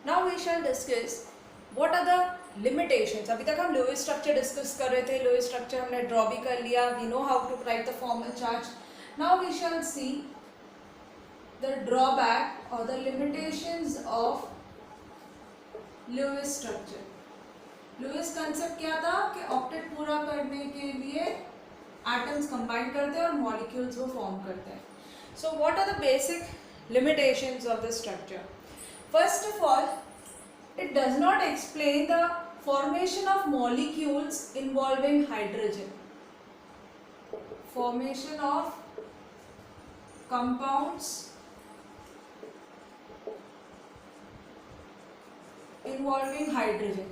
Now we shall discuss what are the limitations. अभी तक हम लोएस्ट स्ट्रक्चर डिस्कस कर रहे थे, लोएस्ट स्ट्रक्चर हमने ड्रॉ भी कर लिया, we know how to write the formal charge. Now we shall see the drawback और the limitations of Lewis structure. Lewis concept क्या था कि ऑक्टेट पूरा करने के लिए एटम्स कंबाइन करते हैं और मॉलिक्यूल्स वो फॉर्म करते हैं। So what are the basic limitations of the structure? First of all, it does not explain the formation of molecules involving hydrogen. Formation of compounds involving hydrogen.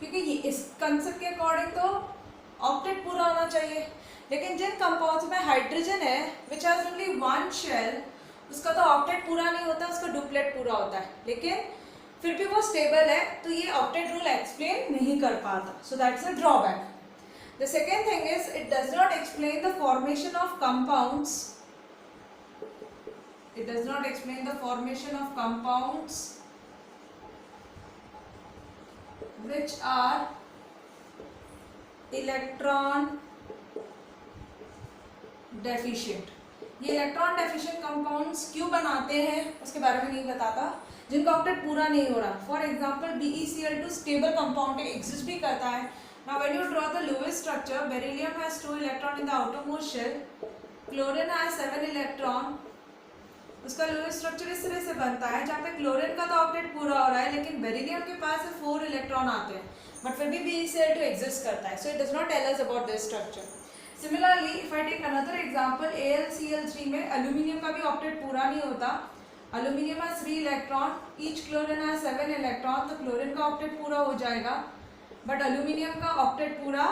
क्योंकि ये इस concept के अकॉर्डिंग तो octet पूरा होना चाहिए, लेकिन जिन कंपाउंड्स में हाइड्रोजन है which has only one shell, उसका तो ऑक्टेट पूरा नहीं होता, उसका डुप्लेट पूरा होता है, लेकिन फिर भी वो स्टेबल है, तो ये ऑक्टेट रूल एक्सप्लेन नहीं कर पाता। So that's a drawback. The second thing is it does not explain the formation of compounds, it does not explain the formation of compounds which are electron deficient। ये electron deficient compounds क्यों बनाते हैं उसके बारे में नहीं बताता, जिनका ऑक्टेट पूरा नहीं हो रहा। For example BeCl2 stable compound exist भी करता है। Now when you draw the lowest structure, beryllium has 2 electron in the outermost shell, chlorine has 7 electron. उसका लोएस्ट स्ट्रक्चर इस तरह से बनता है जहाँ पे क्लोरीन का तो ऑक्टेट पूरा हो रहा है, लेकिन बेरिलियम के पास 4 इलेक्ट्रॉन आते हैं, बट फिर भी BeCl2 एग्जिस्ट करता है। So it does not tell us about this structure. Similarly if I take another example, AlCl3 में एल्यूमिनियम का भी ऑक्टेट पूरा नहीं होता। Aluminium has 3 electron, each chlorine has 7 electron, तो क्लोरीन का ऑक्टेट पूरा हो जाएगा, बट एल्यूमिनियम का ऑक्टेट पूरा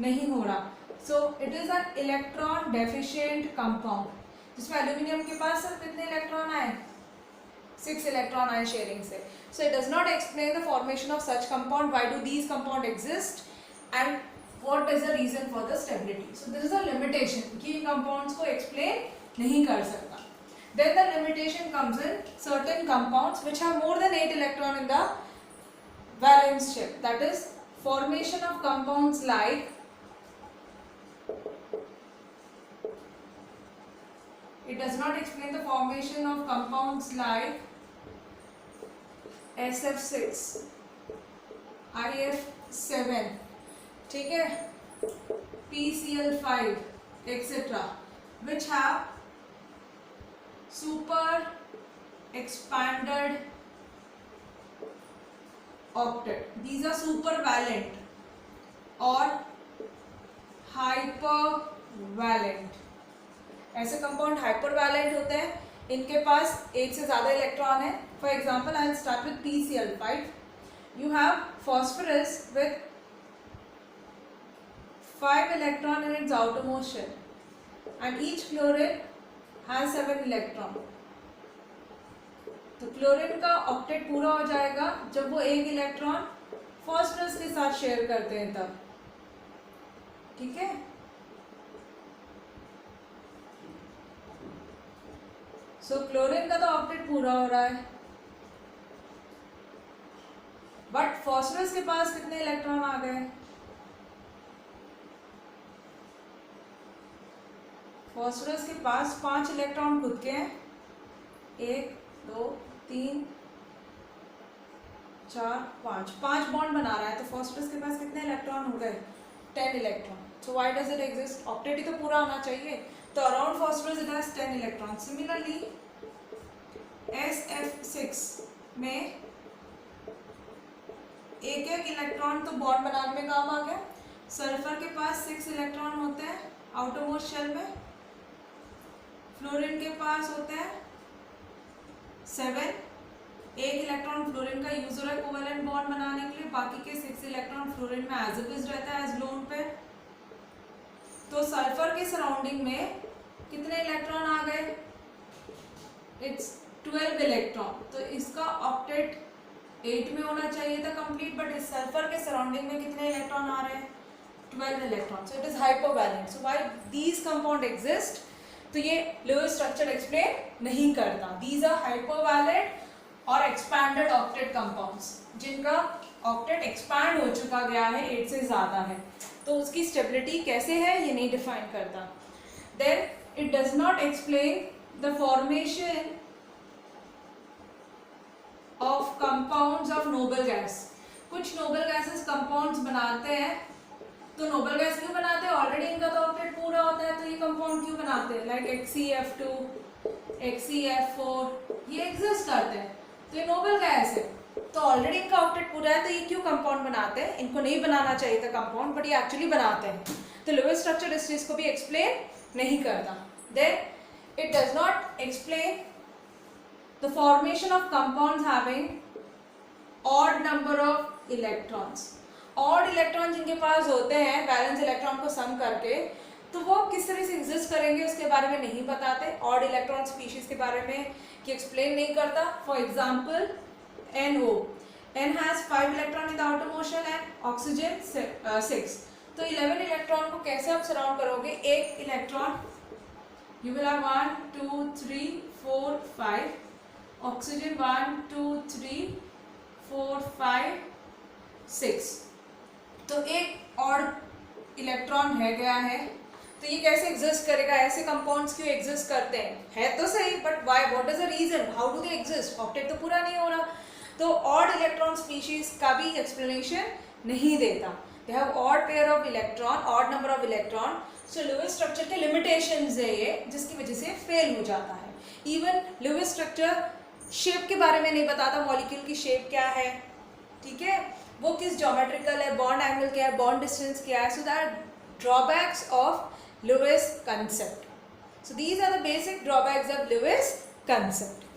नहीं हो रहा। सो it is an electron deficient compound, जिसमें एल्यूमिनियम के पास सिर्फ कितने इलेक्ट्रॉन आए? 6 इलेक्ट्रॉन आए शेयरिंग से। सो it does not explain the formation of such compound, why do these compound exist and what is the reason for the stability. So this is a limitation कि इन compounds को explain नहीं कर सकता. Then the limitation comes in certain compounds which have more than 8 electron in the valence shell. That is formation of compounds like it does not explain the formation of compounds like SF6, IF7, ठीक है, PCl5 etc. which have super expanded octet. These are supervalent or hypervalent. ऐसे compound हाइपरवैलेंट होते हैं, इनके पास एक से ज्यादा electron है। For example I will start with PCl5. You have phosphorus with 5 electron in its outermost shell and each chlorine has 7 electron. तो chlorine का ऑक्टेट पूरा हो जाएगा जब वो एक इलेक्ट्रॉन फॉस्फोरस के साथ शेयर करते हैं तब, ठीक है। सो क्लोरीन का तो ऑक्टेट पूरा हो रहा है, बट फॉस्फोरस के पास कितने इलेक्ट्रॉन आ गए? फॉस्फोरस के पास 5 इलेक्ट्रॉन खुद के हैं, 1 2 3 4 5 बॉन्ड बना रहा है, तो फॉस्फोरस के पास कितने इलेक्ट्रॉन हो गए? 10 electron. So why does it exist? Octet ही तो पूरा होना चाहिए, तो around phosphorus it has 10 electron. Similarly SF6 में एक इलेक्ट्रॉन तो बॉन्ड बनाने में काम आ गया। सल्फर के पास 6 इलेक्ट्रॉन होते हैं आउटरमोस्ट शेल में, फ्लोरीन के पास होते हैं 7, एक इलेक्ट्रॉन फ्लोरीन का यूज हो रहा है कोवेलेंट बॉन्ड बनाने के लिए, बाकी के 6 इलेक्ट्रॉन फ्लोरीन में एज इट इज रहता है एज लोन पेयर। तो सल्फर के सराउंडिंग में कितने इलेक्ट्रॉन आ गए? It's 12 electron. तो इसका ऑक्टेट 8 में होना चाहिए था कंप्लीट, बट इस सल्फर के सराउंडिंग में कितने इलेक्ट्रॉन आ रहे हैं? 12 electron. So it is hypovalent. So why these compound exist? तो ये लोएस्ट स्ट्रक्चर एक्सप्लेन नहीं करता। दीज आर हाइपोवैलेंट और एक्सपैंडेड ऑक्टेट कंपाउंड्स, जिनका ऑक्टेट एक्सपैंड हो चुका गया है 8 से ज़्यादा है, तो उसकी स्टेबिलिटी कैसे है ये नहीं डिफाइन करता. Then it does not explain the formation of compounds of noble gas. कुछ नोबल गैसेस कंपाउंड्स बनाते हैं, तो नोबल गैस क्यों बनाते हैं? ऑलरेडी इनका तो ऑक्टेट पूरा होता है, तो ये कंपाउंड क्यों बनाते हैं? लाइक HCF2, HCF4 ये एग्जिस्ट करते हैं, तो ये नोबल गैस है, तो ऑलरेडी इनका ऑक्टेट पूरा है, तो ये क्यों कंपाउंड बनाते हैं? इनको नहीं बनाना चाहिए था कंपाउंड, बट ये एक्चुअली बनाते हैं. तो लेवल स्ट्रक्चर इस चीज को भी एक्सप्लेन नहीं करता. Then it does not explain the formation of compounds having odd number of electrons. Odd electron जिनके पास होते हैं बैलेंस इलेक्ट्रॉन को सम करके, तो वो किस तरह से एग्जिस्ट करेंगे उसके बारे में नहीं बताते. ऑड इलेक्ट्रॉन स्पीशीज के बारे में कि एक्सप्लेन नहीं करता. For example NO, N has 5 electron in the outer motion and oxygen 6. तो 11 इलेक्ट्रॉन को कैसे आप सराउंड करोगे? एक electron you will have 1 2 3 4 5, oxygen 1 2 3 4 5 6. तो एक और इलेक्ट्रॉन रह गया है, तो ये कैसे एग्जिस्ट करेगा? ऐसे कंपाउंड्स क्यों एग्जिस्ट करते हैं? है तो सही, but why? What is the reason? How do they exist? Octet तो पूरा नहीं हो रहा. तो ऑड इलेक्ट्रॉन स्पीशीज का भी एक्सप्लेनेशन नहीं देता. They have odd pair of electron, odd number of electron. So Lewis structure के लिमिटेशंस है ये, जिसकी वजह से फेल हो जाता है. इवन लुईस स्ट्रक्चर शेप के बारे में नहीं बताता, मॉलिक्यूल की शेप क्या है, ठीक है, वो किस ज्योमेट्रिकल है, बॉन्ड एंगल क्या है, बॉन्ड डिस्टेंस क्या है. So that drawbacks of Lewis concept. So these are the basic drawbacks of Lewis concept.